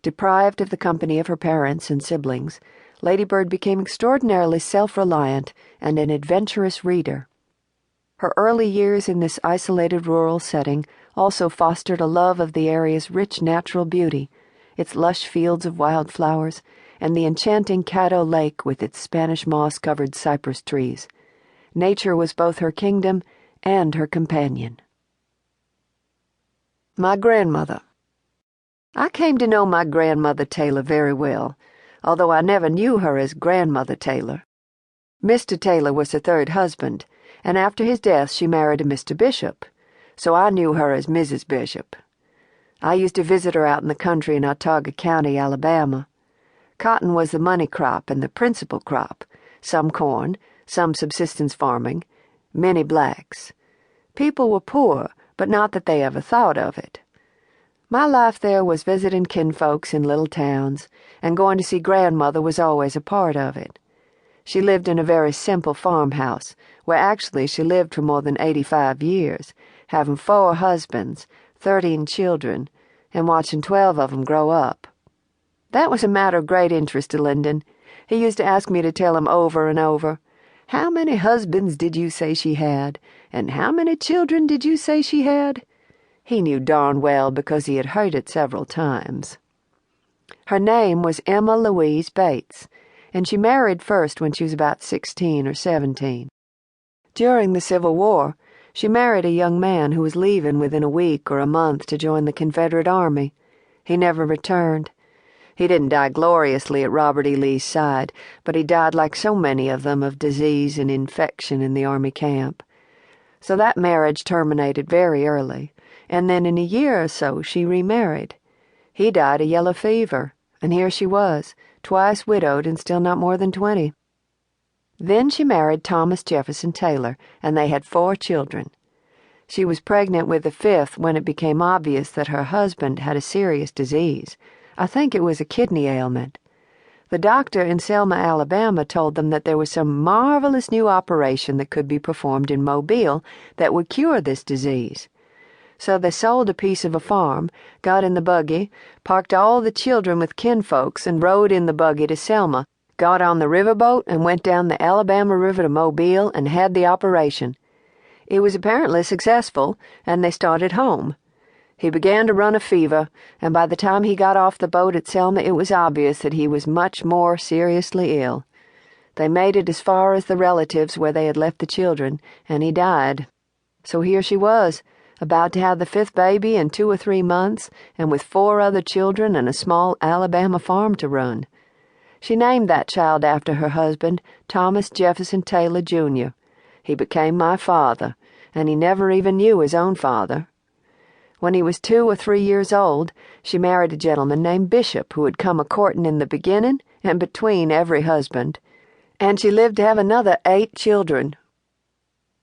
Deprived of the company of her parents and siblings, Lady Bird became extraordinarily self-reliant and an adventurous reader. Her early years in this isolated rural setting also fostered a love of the area's rich natural beauty, its lush fields of wildflowers, and the enchanting Caddo Lake with its Spanish moss-covered cypress trees. Nature was both her kingdom and her companion. My grandmother. I came to know my grandmother Taylor very well, although I never knew her as Grandmother Taylor. Mr. Taylor was her third husband, and after his death she married a Mr. Bishop, so I knew her as Mrs. Bishop. I used to visit her out in the country in Autauga County, Alabama. Cotton was the money crop and the principal crop, some corn, some subsistence farming, many blacks. People were poor, but not that they ever thought of it. My life there was visiting kinfolks in little towns, and going to see Grandmother was always a part of it. She lived in a very simple farmhouse, where actually she lived for more than 85 years, having 4 husbands, 13 children, and watching 12 of them grow up. That was a matter of great interest to Lyndon. He used to ask me to tell him over and over, "How many husbands did you say she had? And how many children did you say she had?" He knew darn well because he had heard it several times. Her name was Emma Louise Bates, and she married first when she was about 16 or 17. During the Civil War, she married a young man who was leaving within a week or a month to join the Confederate Army. He never returned. He didn't die gloriously at Robert E. Lee's side, but he died like so many of them of disease and infection in the Army camp. So that marriage terminated very early, and then in a year or so she remarried. He died of yellow fever, and here she was, twice widowed and still not more than 20. Then she married Thomas Jefferson Taylor, and they had 4 children. She was pregnant with the 5th when it became obvious that her husband had a serious disease. I think it was a kidney ailment. The doctor in Selma, Alabama told them that there was some marvelous new operation that could be performed in Mobile that would cure this disease. So they sold a piece of a farm, got in the buggy, parked all the children with kinfolks, and rode in the buggy to Selma, got on the riverboat, and went down the Alabama River to Mobile and had the operation. It was apparently successful, and they started home. He began to run a fever, and by the time he got off the boat at Selma, it was obvious that he was much more seriously ill. They made it as far as the relatives where they had left the children, and he died. So here she was, about to have the 5th baby in 2 or 3 months, and with 4 other children and a small Alabama farm to run. She named that child after her husband, Thomas Jefferson Taylor, Jr. He became my father, and he never even knew his own father. When he was 2 or 3 years old, she married a gentleman named Bishop who had come a-courting in the beginning and between every husband. And she lived to have another 8 children,